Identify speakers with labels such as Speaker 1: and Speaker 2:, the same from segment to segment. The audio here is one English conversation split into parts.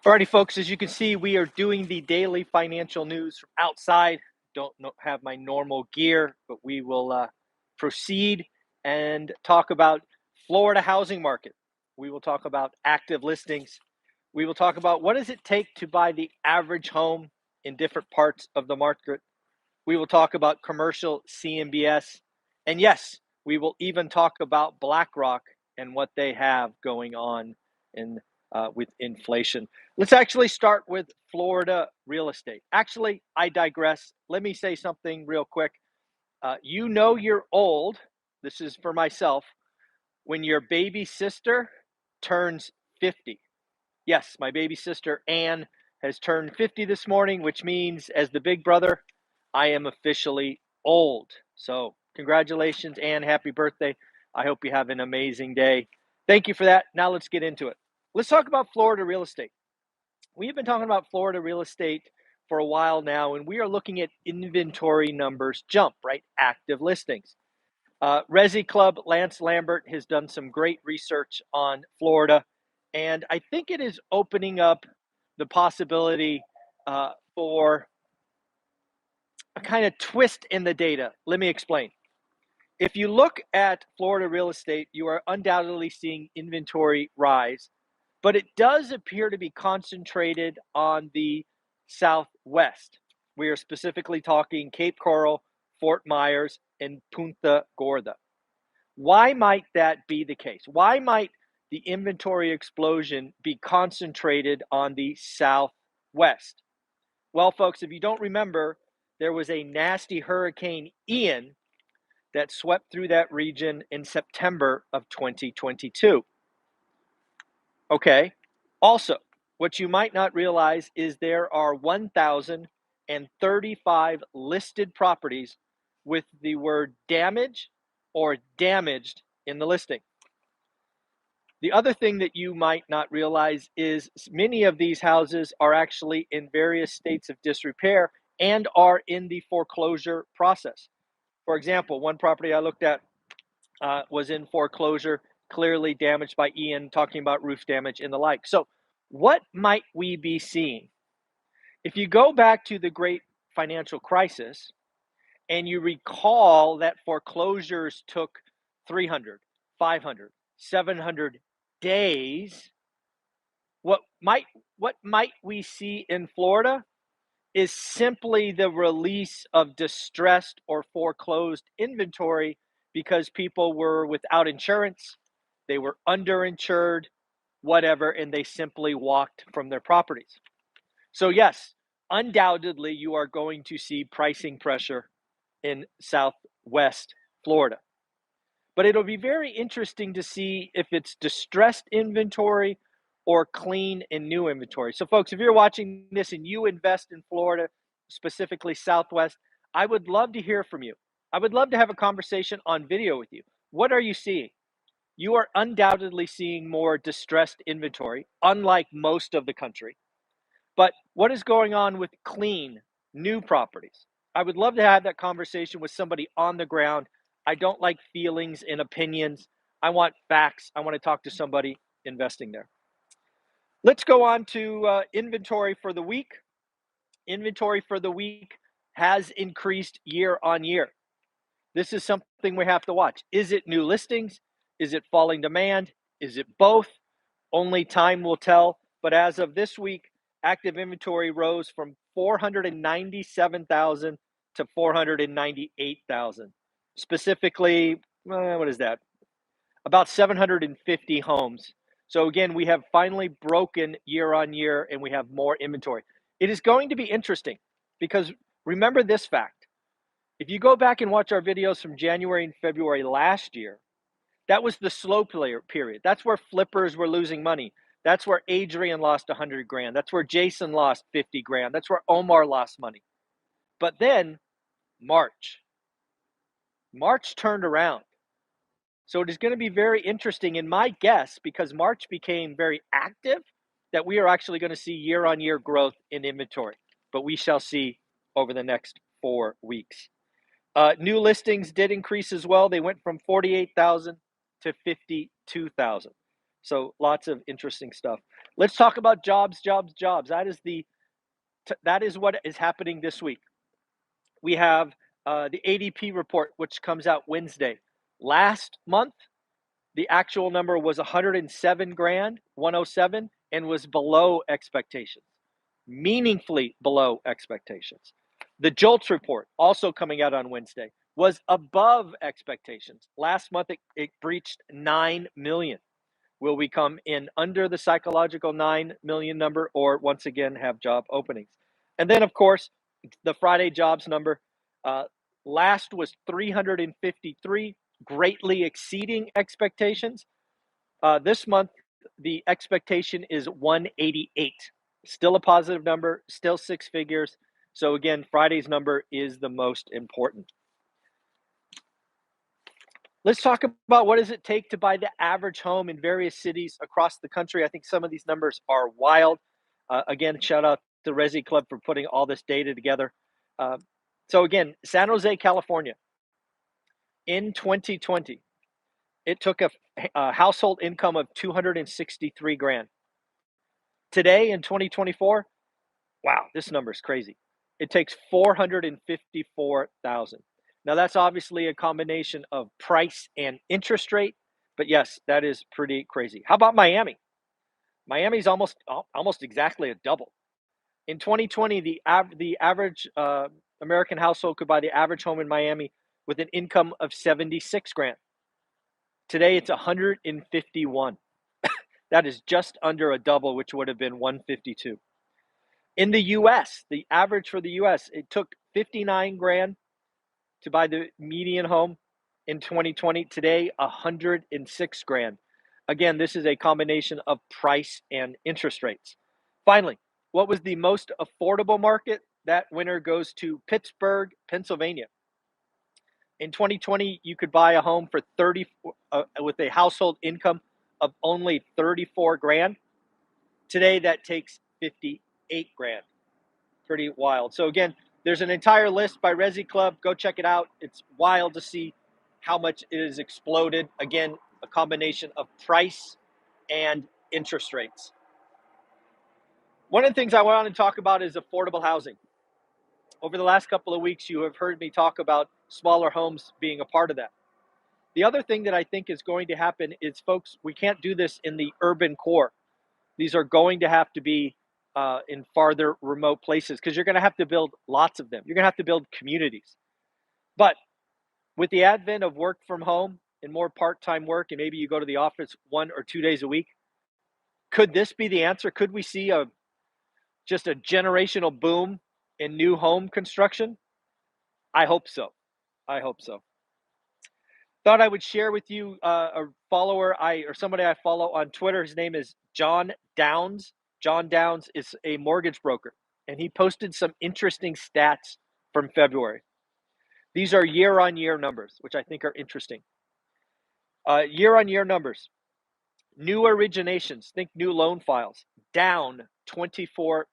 Speaker 1: Alrighty, folks, as you can see, we are doing the daily financial news from outside. Don't have my normal gear, but we will proceed and talk about Florida housing market. We will talk about active listings. We will talk about what does it take to buy the average home in different parts of the market. We will talk about commercial CMBS. And yes, we will even talk about BlackRock and what they have going on in with inflation. Let's actually start with Florida real estate. Actually, I digress. Let me say something real quick. You know you're old. This is for myself. When your baby sister turns 50. Yes, my baby sister Anne has turned 50 this morning, which means as the big brother, I am officially old. So congratulations, Anne. Happy birthday. I hope you have an amazing day. Thank you for that. Now let's get into it. Let's talk about Florida real estate. We've been talking about Florida real estate for a while now, and we are looking at inventory numbers jump, right? Active listings. Resi Club, Lance Lambert has done some great research on Florida, and I think it is opening up the possibility for a kind of twist in the data. Let me explain. If you look at Florida real estate, you are undoubtedly seeing inventory rise, but it does appear to be concentrated on the Southwest. We are specifically talking Cape Coral, Fort Myers, and Punta Gorda. Why might that be the case? Why might the inventory explosion be concentrated on the Southwest? Well, folks, if you don't remember, there was a nasty Hurricane Ian that swept through that region in September of 2022. Okay. Also, what you might not realize is there are 1,035 listed properties with the word damage or damaged in the listing. The other thing that you might not realize is many of these houses are actually in various states of disrepair and are in the foreclosure process. For example, one property I looked at was in foreclosure, clearly damaged by Ian, talking about roof damage and the like. So, what might we be seeing? If you go back to the great financial crisis and you recall that foreclosures took 300, 500, 700 days, what might we see in Florida is simply the release of distressed or foreclosed inventory because people were without insurance, they were underinsured, whatever, and they simply walked from their properties. So, yes, undoubtedly, you are going to see pricing pressure in Southwest Florida. But it'll be very interesting to see if it's distressed inventory or clean and new inventory. So, folks, if you're watching this and you invest in Florida, specifically Southwest, I would love to hear from you. I would love to have a conversation on video with you. What are you seeing? You are undoubtedly seeing more distressed inventory, unlike most of the country. But what is going on with clean, new properties? I would love to have that conversation with somebody on the ground. I don't like feelings and opinions. I want facts. I want to talk to somebody investing there. Let's go on to inventory for the week. Inventory for the week has increased year on year. This is something we have to watch. Is it new listings? Is it falling demand? Is it both? Only time will tell. But as of this week, active inventory rose from 497,000 to 498,000. Specifically, what is that? About 750 homes. So again, we have finally broken year on year and we have more inventory. It is going to be interesting because remember this fact. If you go back and watch our videos from January and February last year, that was the slow period. That's where flippers were losing money. That's where Adrian lost 100 grand. That's where Jason lost 50 grand. That's where Omar lost money. But then March turned around. So it is going to be very interesting in my guess, because March became very active, that we are actually going to see year on year growth in inventory. But we shall see over the next 4 weeks. New listings did increase as well. They went from 48,000 to 52,000. So lots of interesting stuff. Let's talk about jobs, jobs, jobs. That is what is happening this week. We have the ADP report, which comes out Wednesday. Last month, the actual number was 107 grand, 107, and was below expectations, meaningfully below expectations. The JOLTS report, also coming out on Wednesday, was above expectations. Last month, it breached 9 million. Will we come in under the psychological 9 million number or once again have job openings? And then, of course, the Friday jobs number uh, last was 353, greatly exceeding expectations. This month, the expectation is 188. Still a positive number, still six figures. So again, Friday's number is the most important. Let's talk about what does it take to buy the average home in various cities across the country. I think some of these numbers are wild. Again, shout out to Resi Club for putting all this data together. So again, San Jose, California, in 2020, it took a household income of 263 grand. Today in 2024, wow, this number is crazy. It takes 454,000. Now that's obviously a combination of price and interest rate, but yes, that is pretty crazy. How about Miami? Miami's almost exactly a double. In 2020, the average American household could buy the average home in Miami with an income of 76 grand. Today it's 151. That is just under a double, which would have been 152. In the US, the average for the US, it took 59 grand to buy the median home in 2020. Today, 106 grand. Again, this is a combination of price and interest rates. Finally, what was the most affordable market? That winner goes to Pittsburgh, Pennsylvania. In 2020, you could buy a home for 30 with a household income of only 34 grand. Today, that takes 58 grand. Pretty wild. So again, there's an entire list by Resi Club. Go check it out. It's wild to see how much it has exploded. Again, a combination of price and interest rates. One of the things I want to talk about is affordable housing. Over the last couple of weeks, you have heard me talk about smaller homes being a part of that. The other thing that I think is going to happen is, folks, we can't do this in the urban core. These are going to have to be in farther remote places because you're going to have to build lots of them. You're going to have to build communities. But with the advent of work from home and more part-time work, and maybe you go to the office 1 or 2 days a week, could this be the answer? Could we see just a generational boom in new home construction? I hope so. I hope so. Thought I would share with you a follower or somebody I follow on Twitter. His name is John Downs. John Downs is a mortgage broker, and he posted some interesting stats from February. These are year-on-year numbers, which I think are interesting. Year-on-year numbers. New originations, think new loan files, down 24%.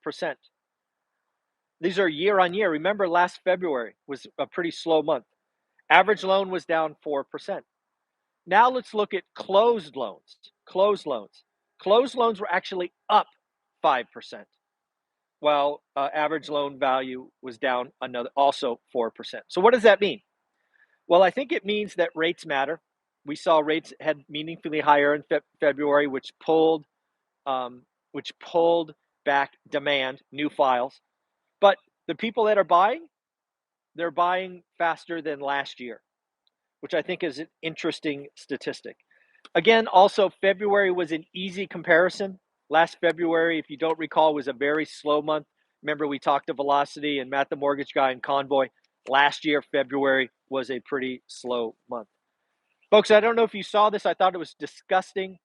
Speaker 1: These are year-on-year. Remember, last February was a pretty slow month. Average loan was down 4%. Now let's look at closed loans. Closed loans. Closed loans were actually up 5%, while average loan value was down also 4%. So what does that mean? Well, I think it means that rates matter. We saw rates head meaningfully higher in February, which pulled back demand, new files. But the people that are buying, they're buying faster than last year, which I think is an interesting statistic. Again, also, February was an easy comparison. Last February, if you don't recall, was a very slow month. Remember, we talked to Velocity and Matt the Mortgage Guy and Convoy. Last year, February was a pretty slow month. Folks, I don't know if you saw this. I thought it was disgusting.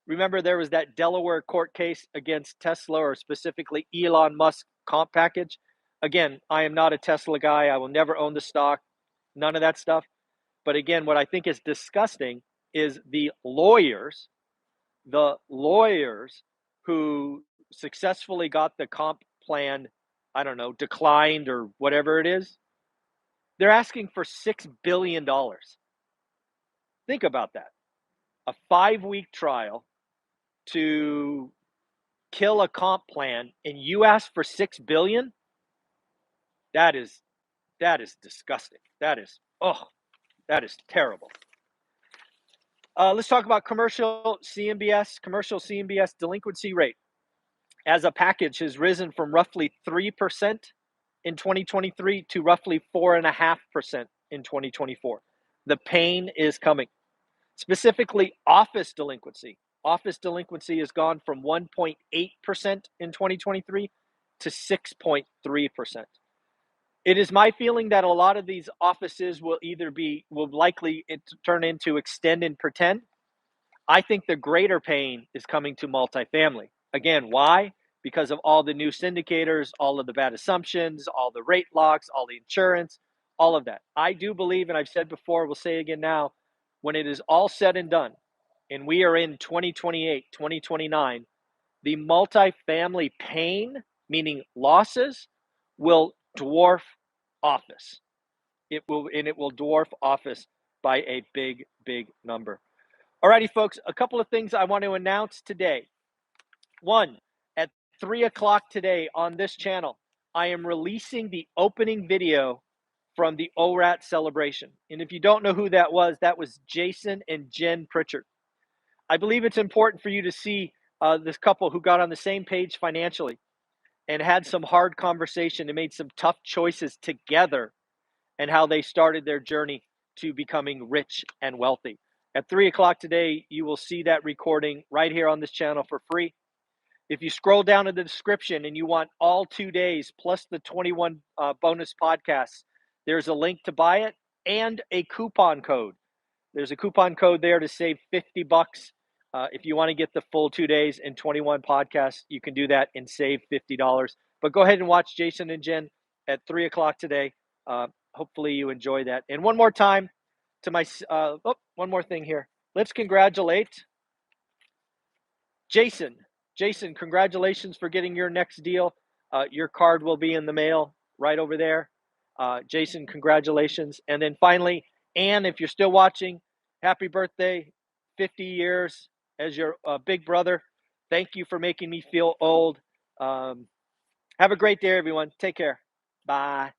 Speaker 1: Remember, there was that Delaware court case against Tesla, or specifically Elon Musk comp package. Again, I am not a Tesla guy. I will never own the stock. None of that stuff. But again, what I think is disgusting is the lawyers who successfully got the comp plan, I don't know, declined or whatever it is. They're asking for $6 billion. Think about that. A 5-week trial, to kill a comp plan and you ask for $6 billion, that is disgusting. That is terrible. Let's talk about commercial CMBS delinquency rate as a package has risen from roughly 3% in 2023 to roughly 4.5% in 2024. The pain is coming. Specifically, office delinquency. Office delinquency has gone from 1.8% in 2023 to 6.3%. It is my feeling that a lot of these offices will likely turn into extend and pretend. I think the greater pain is coming to multifamily. Again, why? Because of all the new syndicators, all of the bad assumptions, all the rate locks, all the insurance, all of that. I do believe, and I've said before, we'll say again now, when it is all said and done, and we are in 2028, 2029, the multifamily pain, meaning losses, will dwarf office. It will dwarf office by a big, big number. Alrighty, folks, a couple of things I want to announce today. One, at 3 o'clock today on this channel, I am releasing the opening video from the ORAT celebration. And if you don't know who that was Jason and Jen Pritchard. I believe it's important for you to see this couple who got on the same page financially and had some hard conversation and made some tough choices together, and how they started their journey to becoming rich and wealthy. At 3 o'clock today, you will see that recording right here on this channel for free. If you scroll down in the description and you want all 2 days plus the 21 bonus podcasts, there's a link to buy it and a coupon code. There's a coupon code there to save $50. If you want to get the full 2 days and 21 podcasts, you can do that and save $50. But go ahead and watch Jason and Jen at 3 o'clock today. Hopefully you enjoy that. And one more time to my, one more thing here. Let's congratulate Jason. Jason, congratulations for getting your next deal. Your card will be in the mail right over there. Jason, congratulations. And then finally, Anne, if you're still watching, happy birthday, 50 years as your big brother. Thank you for making me feel old. Have a great day, everyone. Take care. Bye.